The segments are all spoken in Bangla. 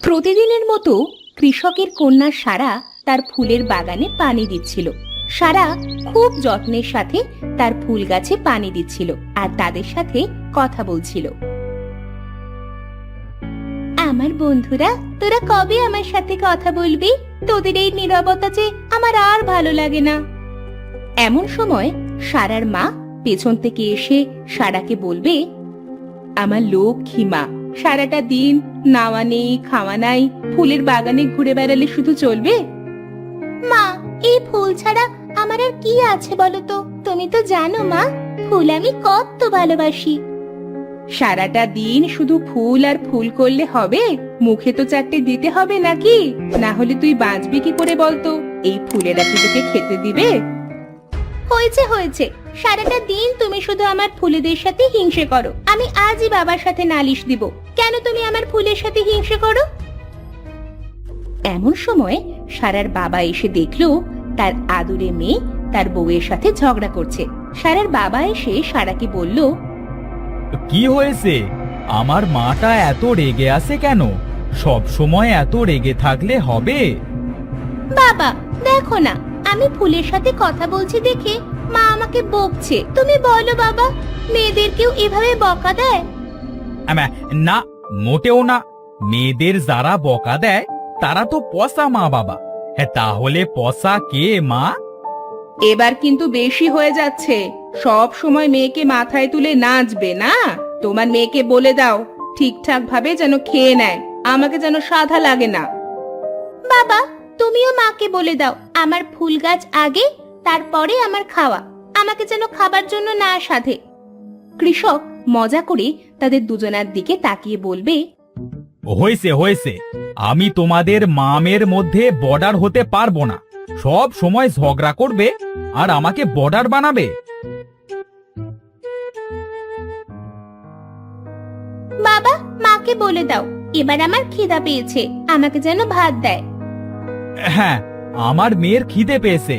প্রতিদিনের মতো কৃষকের কন্যা সারা তার ফুলের বাগানে পানি দিচ্ছিল। সারা খুব যত্নের সাথে তার ফুল গাছে পানি দিচ্ছিল আর তাদের সাথে কথা বলছিল। আমার বন্ধুরা, তোরা কবে আমার সাথে কথা বলবি? তোদের এই নীরবতা যে আমার আর ভালো লাগে না। এমন সময় সারার মা পেছন থেকে এসে সারাকে বলবে, আমার লক্ষ্মী মা, সারাটা দিন নাওয়া নেই খাওয়া নাই, ফুলের বাগানে ঘুরে বেড়ালে শুধু চলবে? মা, এই ফুল ছাড়া আমার আর কি আছে বলো তো? তুমি তো জানো মা, ফুল আমি কত ভালোবাসি। সারাটা দিন শুধু ফুল আর ফুল করলে হবে? মুখে তো চারটে দিতে হবে নাকি? না হলে তুই বাঁচবি কি করে বলতো? এই ফুলেরা কি তোকে খেতে দিবে? হয়েছে হয়েছে, সারাটা দিন তুমি শুধু আমার ফুলেদের সাথে হিংসে করো। আমি আজই বাবার সাথে নালিশ দিব। কেন তুমি আমার ফুলের সাথে হিংসে করো? এমন সময় সারার বাবা এসে দেখলো তার আদুরে মেয়ে তার বউয়ের সাথে ঝগড়া করছে। সারার বাবা এসে সারাকে বলল, কি হয়েছে? আমার মাটা এত রেগে আছে কেন? সব সময় এত রেগে থাকলে হবে? বাবা দেখো না, আমি ফুলের সাথে কথা বলছি দেখে মা আমাকে বকছে। তুমি বলো বাবা, মেয়েদেরকেও এভাবে বকা দেয়? না, মোটেও না। মেয়েদের যারা বকা দেয় তারা তো পচা মা বাবা। তাহলে পচা কে মা? এবার কিন্তু বেশি হয়ে যাচ্ছে। সব সময় মেয়েকে মাথায় তুলে নাচবে না। তোমার মেয়েকে বলে দাও ঠিকঠাক ভাবে যেন খেয়ে নেয়, আমাকে যেন সাধা লাগে না। বাবা, তুমিও মাকে বলে দাও আমার ফুল গাছ আগে, তারপরে আমার খাওয়া। আমাকে যেন খাবার জন্য না সাধে। কৃষক মজা করে তাদের দুজনার দিকে তাকিয়ে বলবে, হয়েছে হয়েছে, আমি তোমাদের মামের মধ্যে বর্ডার হতে পারবো না। সব সময় ঝগড়া করবে আর আমাকে বর্ডার বানাবে। বাবা, মাকে বলে দাও এবার আমার খিদা পেয়েছে, আমাকে যেন ভাত দেয়। হ্যাঁ, আমার মেয়ের খিদে পেয়েছে।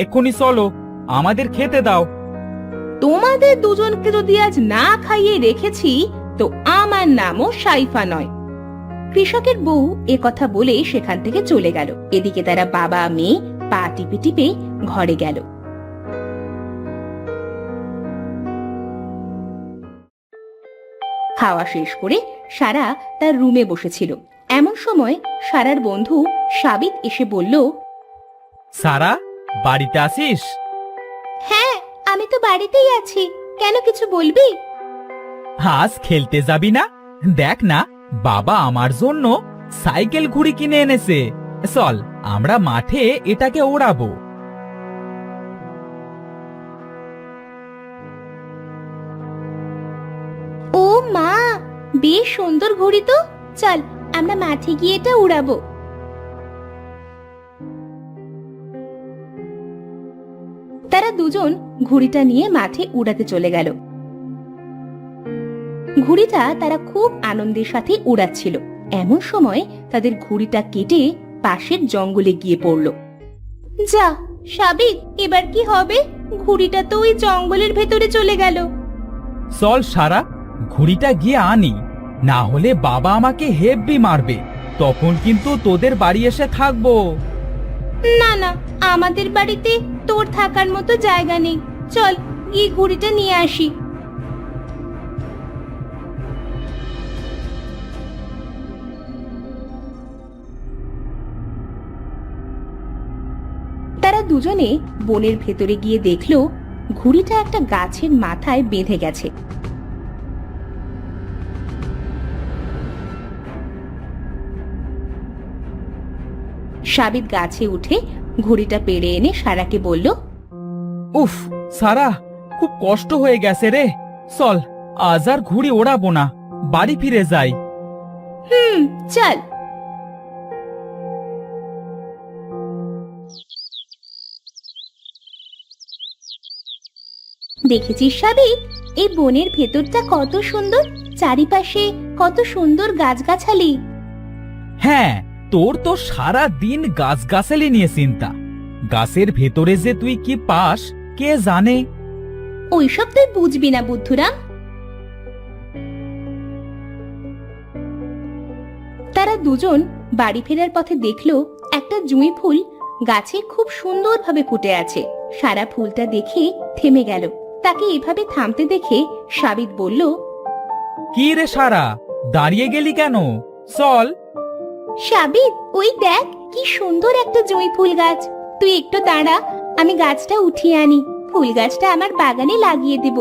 এক্ষুনি চলো, আমাদের খেতে দাও। তোমাদের দুজনকে যদি আজ না খাইয়ে রেখেছি তো আমার নামও সাইফা নয়। কৃষকের বউ এ কথা বলে সেখান থেকে চলে গেল। এদিকে তারা বাবা মেয়ে পা টিপে টিপে ঘরে গেল। খাওয়া শেষ করে সারা তার রুমে বসেছিল। এমন সময় সারার বন্ধু সাবিত এসে বলল, সারা, বাড়িতে আসিস? হ্যাঁ, আমি তো বাড়িতেই আছি। কেন, কিছু বলবি? আজ খেলতে যাবি না? দেখ না, বাবা আমার জন্য সাইকেল ঘুড়ি কিনে এনেছে। চল, আমরা মাঠে এটাকে ওড়াবো। ও মা, বেশ সুন্দর ঘড়ি তো। চল, আমরা মাঠে গিয়ে এটা উড়াবো। তারা দুজন ঘুড়িটা নিয়ে মাঠে উড়াতে চলে গেল। ঘুড়িটা তারা খুব আনন্দের সাথে উড়াচ্ছিল। এমন সময় তাদের ঘুড়িটা কেটে পাশের জঙ্গলে গিয়ে পড়ল। যা সাবিত, এবার কি হবে? ঘুড়িটা তো ওই জঙ্গলের ভেতরে চলে গেল। চল সারা, ঘুড়িটা গিয়ে আনি, না হলে বাবা আমাকে হেব্বি মারবে। তখন কিন্তু তোদের বাড়ি এসে থাকবো। না না, আমাদের বাড়িতে তোর থাকার মতো জায়গা নেই। চল গিয়ে ঘুড়িটা নিয়ে আসি। তারা দুজনে বনের ভেতরে গিয়ে দেখলো ঘুড়িটা একটা গাছের মাথায় বেঁধে গেছে। সাবিত গাছে উঠে ঘুড়িটা পেড়ে এনে সারাকে বলল, উফ সারা, খুব কষ্ট হয়ে গেছে রে। চল, আজ আর ঘুড়ি ওড়াবো না, বাড়ি ফিরে যাই। চল। দেখেছিস সাবিত, এই বনের ভেতরটা কত সুন্দর, চারিপাশে কত সুন্দর গাছগাছালি। হ্যাঁ, তোর তো সারা দিন গাছগাছালি নিয়ে চিন্তা। গাছের ভেতরে যে তুই কি পাস কে জানে। ওইসব তুই বুঝবি না বুদ্ধুরাম। তারা দুজন বাড়ি ফেরার পথে দেখলো একটা জুঁই ফুল গাছে খুব সুন্দরভাবে ফুটে আছে। সারা ফুলটা দেখে থেমে গেল। তাকে এভাবে থামতে দেখে সাবিত বলল, কি রে সারা, দাঁড়িয়ে গেলি কেন? চল। সাবিত, ওই দেখ কি সুন্দর একটা জুঁই ফুল গাছ। তুই একটু দাঁড়া, আমি গাছটা উঠিয়ে আনি। ফুল গাছটা আমার বাগানে লাগিয়ে দেব।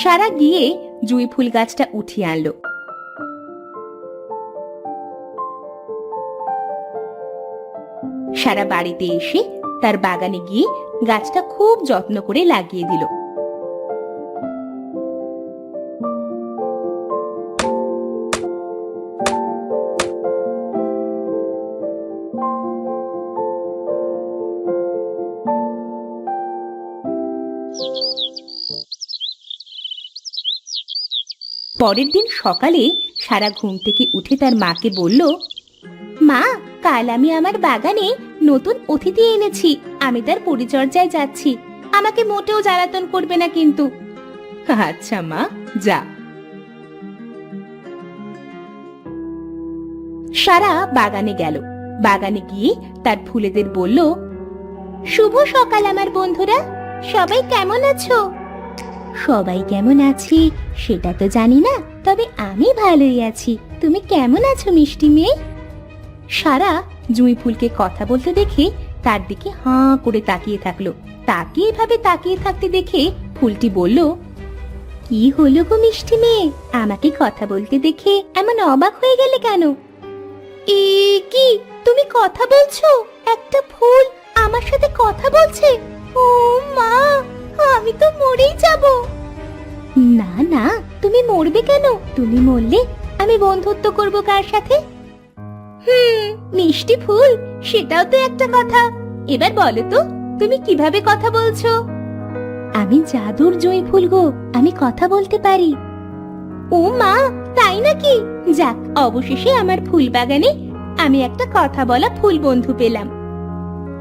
সারা গিয়ে জুঁই ফুল গাছটা উঠিয়ে আনলো। সারা বাড়িতে এসে তার বাগানে গিয়ে গাছটা খুব যত্ন করে লাগিয়ে দিল। পরের দিন সকালে সারা ঘুম থেকে উঠে তার মাকে বলল, মা, কাল আমি আমার বাগানে নতুন অতিথি এনেছি। আমি তার পরিচর্যায় যাচ্ছি। আমাকে মোটেও জ্বালাতন করবে না কিন্তু। আচ্ছা মা, যা। সারা বাগানে গেল। বাগানে গিয়ে তার ফুলেদের বলল, শুভ সকাল আমার বন্ধুরা, সবাই কেমন আছো? সবাই কেমন আছি সেটা তো জানি না, তবে আমি ভালোই আছি। তুমি কেমন আছো মিষ্টি মেয়ে? সারা জুঁই ফুলকে কথা বলতে দেখে তার দিকে হাঁ করে তাকিয়ে থাকলো। তাকে এভাবে তাকিয়ে থাকতে দেখে ফুলটি বলল, কি হলো গো মিষ্টি মেয়ে, আমাকে কথা বলতে দেখে এমন অবাক হয়ে গেলে কেন? এ কি, তুমি কথা বলছো? একটা ফুল আমার সাথে কথা বলছে? ও মা, আমি তো মরেই যাব। না না, তুমি মরবে কেন? তুমি মরলে আমি বন্ধুত্ব করব কার সাথে? মিষ্টি ফুল, সেটাও তো একটা কথা। এবার বলো তো, তুমি কিভাবে কথা বলছো? আমি জাদুর জুঁই ফুল গো, আমি কথা বলতে পারি। ও মা, তাই নাকি? যাক, অবশেষে আমার ফুল বাগানে আমি একটা কথা বলা ফুল বন্ধু পেলাম।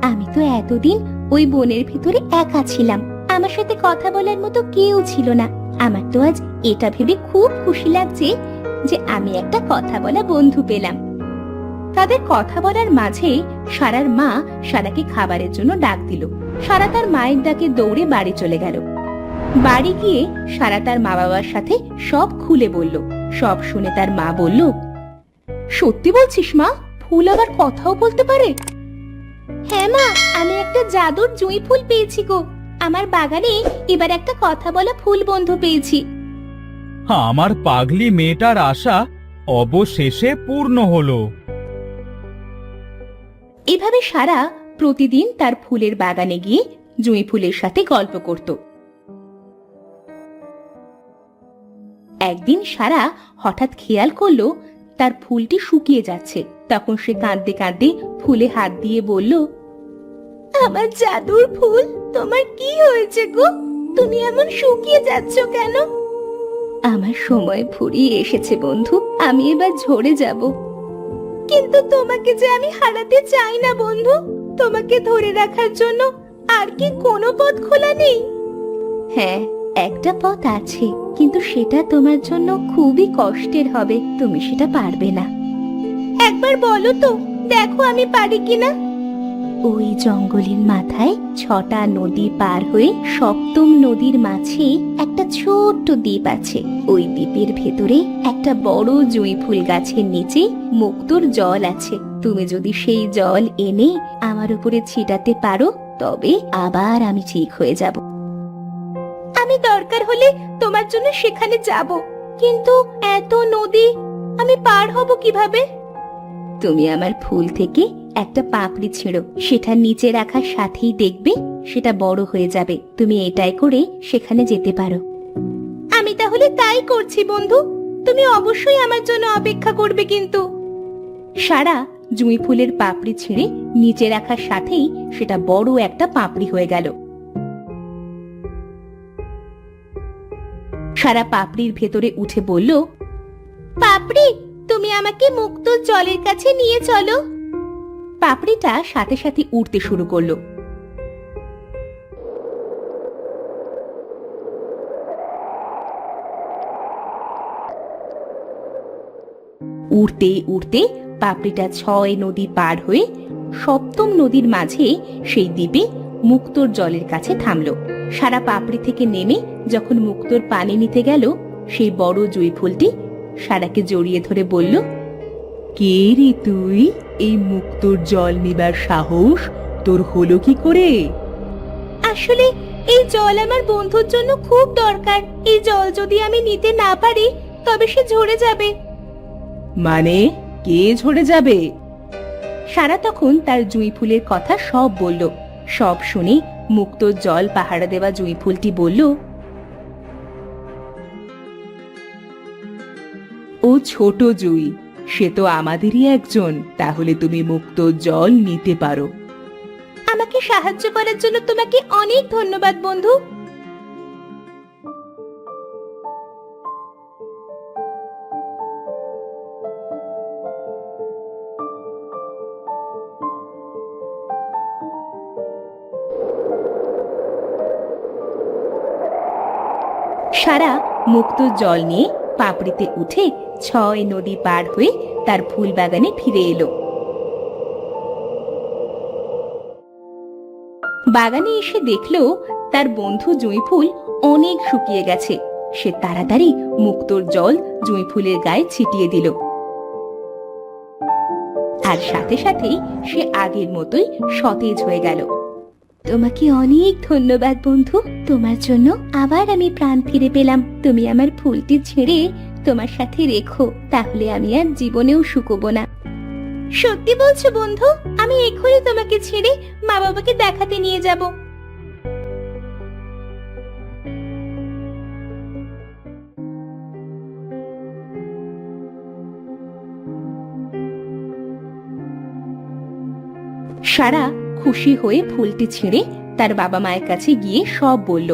আমি তো এতদিন ওই বনের ভিতরে একা ছিলাম। আমার সাথে কথা বলার মতো কেউ ছিল না। আমার তো আজ এটা ভেবে খুব খুশি লাগছে যে আমি একটা কথা বলা বন্ধু পেলাম। তাদের কথা বলার মাঝে সারার মা সারাকে খাবারের জন্য ডাক দিল। সারা তার মায়ের ডাকে দৌড়ে বাড়ি চলে গেল। বাড়ি গিয়ে সারা তার মা বাবার সাথে সব খুলে বলল। সব শুনে তার মা বলল, সত্যি বলছিস মা? ফুল আবার কথাও বলতে পারে? হ্যাঁ মা, আমি একটা জাদুর জুঁই ফুল পেয়েছি গো। আমার বাগানে এবার একটা কথা বলা ফুল বন্ধু পেয়েছি। আমার পাগলি মেয়েটার আশা অবশেষে পূর্ণ হলো। এভাবে সারা প্রতিদিন তার ফুলের বাগানে গিয়ে জুঁই ফুলের সাথে গল্প করত। একদিন সারা হঠাৎ খেয়াল করলো তার ফুলটি শুকিয়ে যাচ্ছে। তখন সে কাঁদতে কাঁদতে ফুলে হাত দিয়ে বলল, আমার জাদুর ফুল, তোমার কি হয়েছে গো? তুমি এমন শুকিয়ে যাচ্ছ কেন? আমার সময় ফুরিয়ে এসেছে বন্ধু, আমি এবার ঝরে যাব। কিন্তু তোমাকে যে আমি হারাতে চাই না বন্ধু। তোমাকে ধরে রাখার জন্য আর কি কোনো পথ খোলা নেই? হ্যাঁ, একটা পথ আছে, কিন্তু সেটা তোমার জন্য খুবই কষ্টের হবে। তুমি সেটা পারবে না। একবার বলো তো, দেখো আমি পারি কিনা। ওই জঙ্গলের মাথায় 6টা নদী পার হয়ে 7ম নদীর মাঝে একটা ছোট্ট দ্বীপ আছে। ওই দ্বীপের ভেতরে একটা বড় জুঁই ফুল গাছের নিচে মুক্তোর জল আছে। তুমি যদি সেই জল এনে আমার উপরে ছিটাতে পারো, তবে আবার আমি ঠিক হয়ে যাব। আমি দরকার হলে তোমার জন্য সেখানে যাব, কিন্তু এত নদী আমি পার হব কিভাবে? তুমি আমার ফুল থেকে একটা পাপড়ি ছেড়ো, সেটা নিচে রাখার সাথেই দেখবে সেটা বড় হয়ে যাবে। তুমি এটাই করে সেখানে যেতে পারো। আমি তাহলে তাই করছি বন্ধু। তুমি অবশ্যই আমার জন্য অপেক্ষা করবে কিন্তু। সারা জুঁই ফুলের পাপড়ি ছিঁড়ে নিচে রাখার সাথেই সেটা বড় একটা পাপড়ি হয়ে গেল। সারা পাপড়ির ভেতরে উঠে বলল, পাপড়ি, তুমি আমাকে মুক্ত জলের কাছে নিয়ে চলো। পাপড়িটা সাথে সাথে উড়তে শুরু করলো। উড়তে উড়তে পাপড়িটা 6 নদী পার হয়ে সপ্তম নদীর মাঝে সেই দ্বীপে মুক্তোর জলের কাছে থামলো। সারা পাপড়ি থেকে নেমে যখন মুক্তোর পানি নিতে গেল, সেই বড় জুঁই ফুলটি সারাকে জড়িয়ে ধরে বলল, কে রে তুই? এই মুক্তোর জল নিবার সাহস তোর হলো কি করে? আসলে এই জল আমার বন্ধুর জন্য খুব দরকার। এই জল যদি আমি নিতে না পারি তবে সে ঝরে যাবে। মানে কে ঝরে যাবে? সারা তখন তার জুঁই ফুলের কথা সব বলল। সব শুনে মুক্তোর জল পাহারা দেওয়া জুঁই ফুলটি বলল, ও ছোট জুঁই, সে তো আমাদেরই একজন। তাহলে তুমি মুক্তোর জল নিতে পারো। আমাকে সাহায্য করার জন্য তোমাকে অনেক ধন্যবাদ বন্ধু। সারা মুক্তোর জল নিয়ে পাপড়িতে উঠে 6 নদী পার হয়ে তার ফুল বাগানে ফিরে এলো। বাগানে এসে দেখলো তার বন্ধু জুঁই ফুল অনেক শুকিয়ে গেছে। সে তাড়াতাড়ি মুক্তোর জল জুঁই ফুলের গায়ে ছিটিয়ে দিল, আর সাথে সাথেই সে আগের মতোই সতেজ হয়ে গেল। তোমাকে অনেক ধন্যবাদ বন্ধু। তোমার জন্য আবার আমি প্রাণ ফিরে পেলাম। তুমি আমার ফুলটি ছেড়ে তোমার সাথে রেখো, তাহলে আমি আর জীবনেও শুকোবো না। সত্যি বলছো বন্ধু? আমি এখনই তোমাকে ছেড়ে মা বাবাকে দেখাতে নিয়ে যাব। সারা খুশি হয়ে ফুলটি ছেড়ে তার বাবা মায়ের কাছে গিয়ে সব বলল।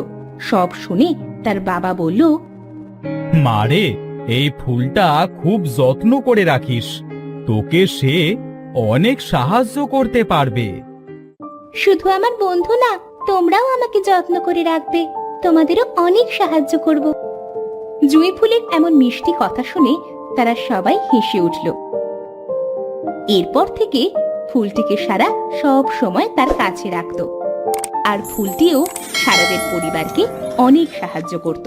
সব শুনে তার বাবা বলল, মারে, এই ফুলটা খুব যত্ন করে রাখিস। তোকে সে অনেক সাহায্য করতে পারবে। শুধু আমার বন্ধু না, তোমরাও আমাকে যত্ন করে রাখবে। তোমাদেরও অনেক সাহায্য করব। জুঁই ফুলের এমন মিষ্টি কথা শুনে তারা সবাই হেসে উঠল। এরপর থেকে ফুলটিকে সারা সব সময় তার কাছে রাখত, আর ফুলটিও সারাদের পরিবারকে অনেক সাহায্য করত।